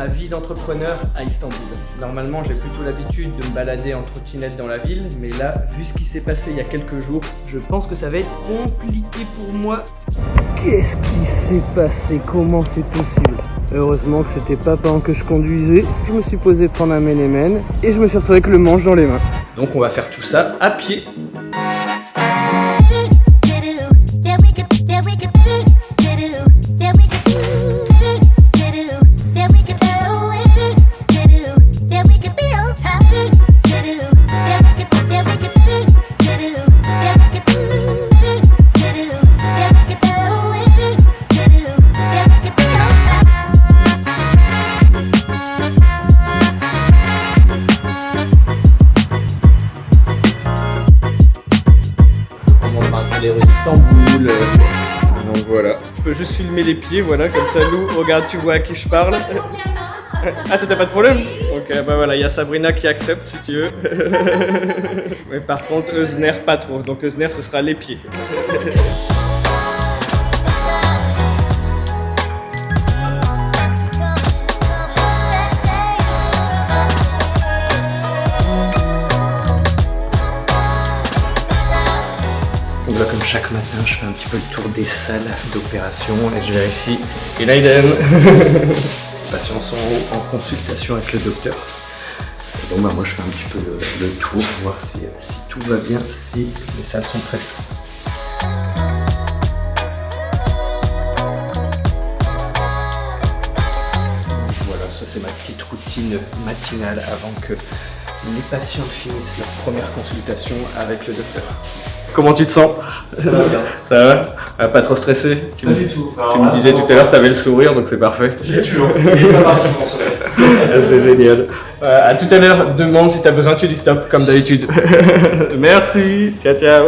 ma vie d'entrepreneur à Istanbul. Normalement, j'ai plutôt l'habitude de me balader en trottinette dans la ville, mais là, vu ce qui s'est passé il y a quelques jours, je pense que ça va être compliqué pour moi. Qu'est-ce qui s'est passé? Comment c'est possible? Heureusement que c'était pas pendant que je conduisais. Je me suis posé prendre un Menemen et je me suis retrouvé avec le manche dans les mains. Donc on va faire tout ça à pied. Les rues d'Istanbul. Donc voilà, je peux juste filmer les pieds, voilà, comme ça Lou, regarde, tu vois à qui je parle. Ah, t'as pas de problème? Ok, bah voilà, il y a Sabrina qui accepte si tu veux. Mais par contre, Eusner pas trop, donc Eusner ce sera les pieds. Donc là, comme chaque matin, je fais un petit peu le tour des salles d'opération et je vérifie. Et Leiden. Les patients sont en consultation avec le docteur. Et donc bah, moi je fais un petit peu le tour, voir si tout va bien, si les salles sont prêtes. Voilà, ça c'est ma petite routine matinale avant que les patients finissent leur première consultation avec le docteur. Comment tu te sens? Ça va bien. Ça va? Ah, pas trop stressé? Pas du tout. Tu me disais tout à l'heure que tu avais le sourire, donc c'est parfait. J'ai toujours. Il est pas parti mon sourire. C'est génial. À tout à l'heure, demande si tu as besoin, tu dis stop, comme d'habitude. Merci. Ciao, ciao.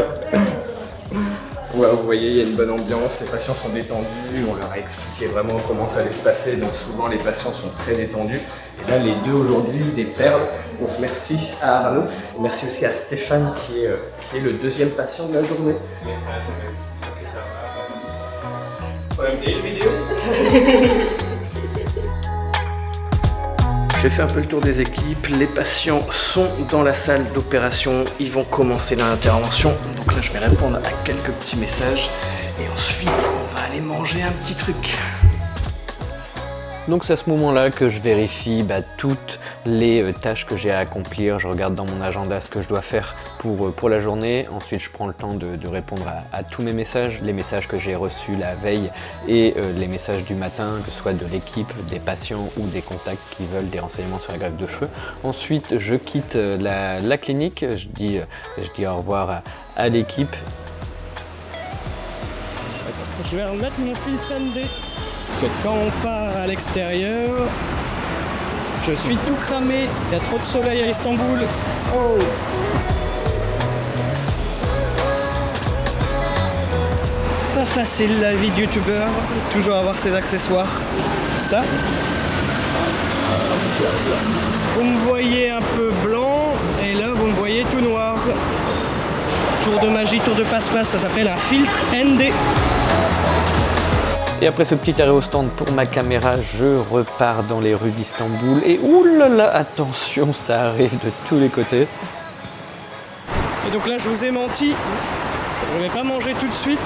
Ouais, vous voyez, il y a une bonne ambiance, les patients sont détendus, on leur a expliqué vraiment comment ça allait se passer, donc souvent les patients sont très détendus. Et là, les deux aujourd'hui, des perles. Donc merci à Arnaud, et merci aussi à Stéphane qui est le deuxième patient de la journée. J'ai fait un peu le tour des équipes, les patients sont dans la salle d'opération, ils vont commencer l'intervention. Donc là je vais répondre à quelques petits messages et ensuite on va aller manger un petit truc. Donc c'est à ce moment-là que je vérifie toutes les tâches que j'ai à accomplir. Je regarde dans mon agenda ce que je dois faire pour la journée. Ensuite je prends le temps de répondre à tous mes messages, les messages que j'ai reçus la veille et les messages du matin, que ce soit de l'équipe, des patients ou des contacts qui veulent des renseignements sur la greffe de cheveux. Ensuite je quitte la clinique, je dis au revoir à l'équipe. Je vais remettre mon filtre ND. Parce que quand on part à l'extérieur, je suis tout cramé, il y a trop de soleil à Istanbul. Oh. Pas facile la vie de youtubeur, toujours avoir ses accessoires. Ça. Vous me voyez un peu blanc et là vous me voyez tout noir. Tour de magie, tour de passe-passe, ça s'appelle un filtre ND. Et après ce petit arrêt au stand pour ma caméra, je repars dans les rues d'Istanbul et oulala, attention, ça arrive de tous les côtés. Et donc là je vous ai menti, je ne vais pas manger tout de suite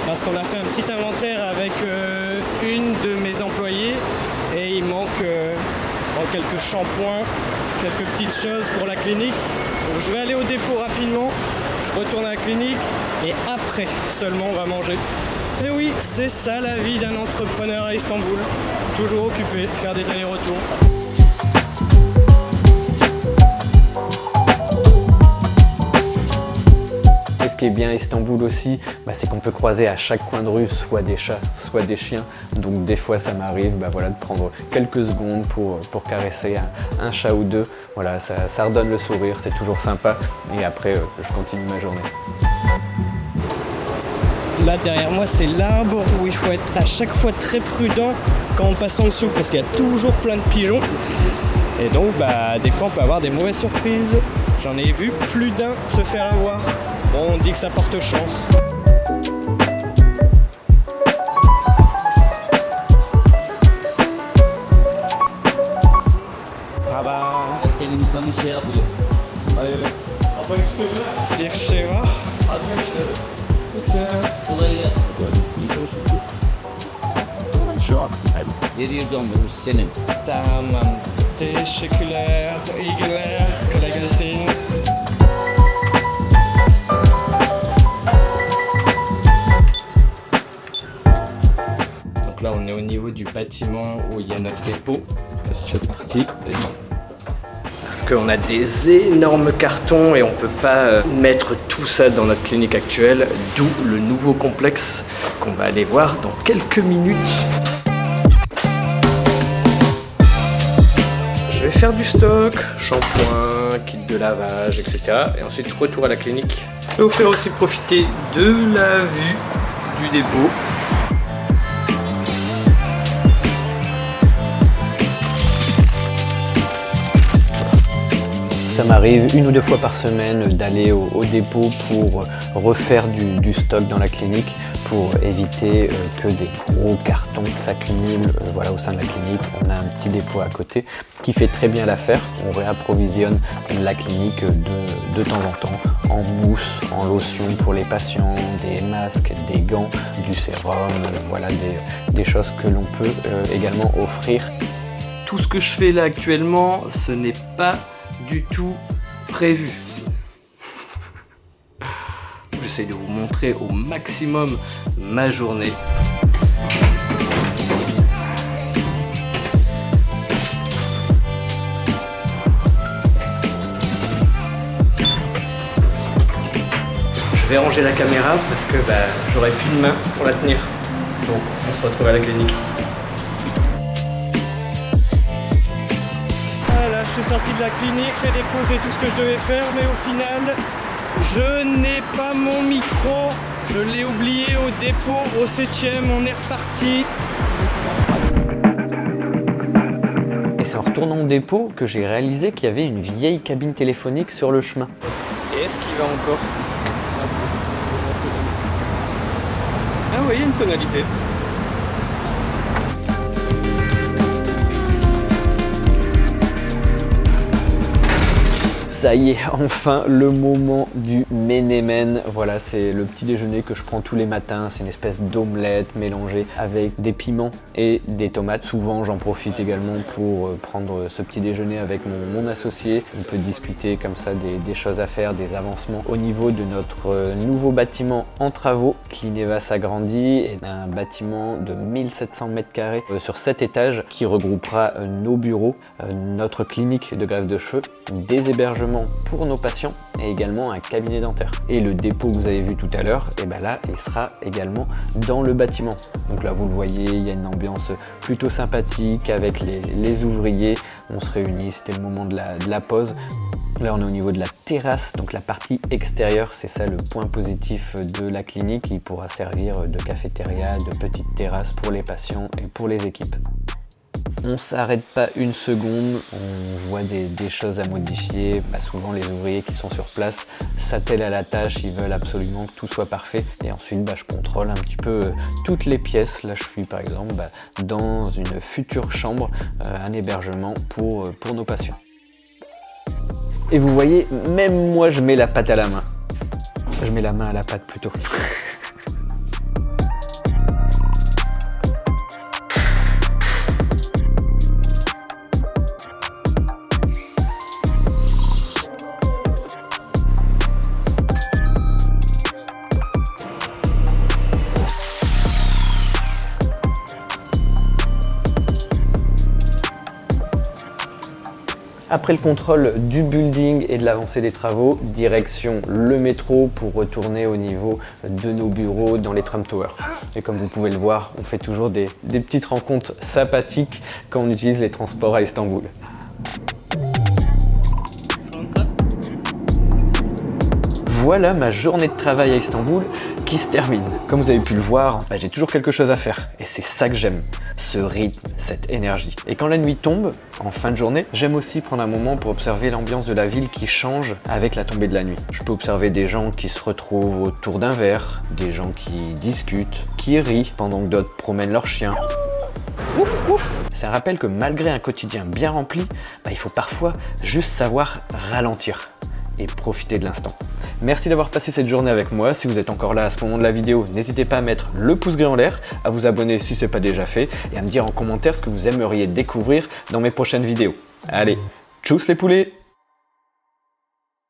parce qu'on a fait un petit inventaire avec une de mes employées et il manque quelques shampoings, quelques petites choses pour la clinique. Donc je vais aller au dépôt rapidement, je retourne à la clinique et après seulement on va manger. Et oui, c'est ça la vie d'un entrepreneur à Istanbul. Toujours occupé, faire des allers-retours. Et ce qui est bien à Istanbul aussi, c'est qu'on peut croiser à chaque coin de rue soit des chats, soit des chiens. Donc des fois ça m'arrive de prendre quelques secondes pour caresser un chat ou deux. Voilà, ça redonne le sourire, c'est toujours sympa. Et après, je continue ma journée. Là derrière moi c'est l'arbre où il faut être à chaque fois très prudent quand on passe en dessous parce qu'il y a toujours plein de pigeons et donc des fois on peut avoir des mauvaises surprises. J'en ai vu plus d'un se faire avoir. Bon, on dit que ça porte chance. Pierwszyła. Tam mam teşekkürler, iyi günler, kolay gelsin. Donc là on est au niveau du bâtiment où il y a notre dépôt. C'est parti. Parce qu'on a des énormes cartons et on peut pas mettre tout ça dans notre clinique actuelle, d'où le nouveau complexe qu'on va aller voir dans quelques minutes. Je vais faire du stock, shampoing, kit de lavage, etc. Et ensuite retour à la clinique. Je vais vous faire aussi profiter de la vue du dépôt. Ça m'arrive 1 ou 2 fois par semaine d'aller au dépôt pour refaire du stock dans la clinique pour éviter que des gros cartons s'accumulent voilà, au sein de la clinique. On a un petit dépôt à côté qui fait très bien l'affaire. On réapprovisionne la clinique de temps en temps en mousse, en lotion pour les patients, des masques, des gants, du sérum, voilà des choses que l'on peut également offrir. Tout ce que je fais là actuellement, ce n'est pas du tout prévu. J'essaie de vous montrer au maximum ma journée. Je vais ranger la caméra parce que j'aurai plus de main pour la tenir. Donc on se retrouve à la clinique. Voilà, je suis sorti de la clinique, j'ai déposé tout ce que je devais faire, mais au final, je n'ai pas mon micro. Je l'ai oublié au dépôt, au 7e, on est reparti. Et c'est en retournant au dépôt que j'ai réalisé qu'il y avait une vieille cabine téléphonique sur le chemin. Et est-ce qu'il va encore? Ah oui, il y a une tonalité. Ça y est, enfin le moment du ménémen. Voilà, c'est le petit déjeuner que je prends tous les matins. C'est une espèce d'omelette mélangée avec des piments et des tomates. Souvent, j'en profite également pour prendre ce petit déjeuner avec mon associé. On peut discuter comme ça des choses à faire, des avancements au niveau de notre nouveau bâtiment en travaux. Clineva s'agrandit et un bâtiment de 1700 m² sur 7 étages qui regroupera nos bureaux, notre clinique de greffe de cheveux, des hébergements pour nos patients et également un cabinet dentaire. Et le dépôt que vous avez vu tout à l'heure, et ben là, il sera également dans le bâtiment. Donc là, vous le voyez, il y a une ambiance plutôt sympathique avec les ouvriers. On se réunit, c'était le moment de la pause. Là, on est au niveau de la terrasse, donc la partie extérieure, c'est ça le point positif de la clinique. Il pourra servir de cafétéria, de petite terrasse pour les patients et pour les équipes. On s'arrête pas une seconde, on voit des choses à modifier. Souvent les ouvriers qui sont sur place s'attellent à la tâche, ils veulent absolument que tout soit parfait. Et ensuite je contrôle un petit peu toutes les pièces. Là je suis par exemple dans une future chambre, un hébergement pour nos patients. Et vous voyez, même moi je mets la pâte à la main. Je mets la main à la pâte plutôt. Après le contrôle du building et de l'avancée des travaux, direction le métro pour retourner au niveau de nos bureaux dans les Trump Towers. Et comme vous pouvez le voir, on fait toujours des petites rencontres sympathiques quand on utilise les transports à Istanbul. Voilà ma journée de travail à Istanbul qui se termine. Comme vous avez pu le voir, j'ai toujours quelque chose à faire. Et c'est ça que j'aime, ce rythme, cette énergie. Et quand la nuit tombe, en fin de journée, j'aime aussi prendre un moment pour observer l'ambiance de la ville qui change avec la tombée de la nuit. Je peux observer des gens qui se retrouvent autour d'un verre, des gens qui discutent, qui rient pendant que d'autres promènent leurs chiens. Ouf, ouf. C'est un rappel que malgré un quotidien bien rempli, il faut parfois juste savoir ralentir et profiter de l'instant. Merci d'avoir passé cette journée avec moi. Si vous êtes encore là à ce moment de la vidéo, n'hésitez pas à mettre le pouce gris en l'air, à vous abonner si ce n'est pas déjà fait et à me dire en commentaire ce que vous aimeriez découvrir dans mes prochaines vidéos. Allez, tchuss les poulets!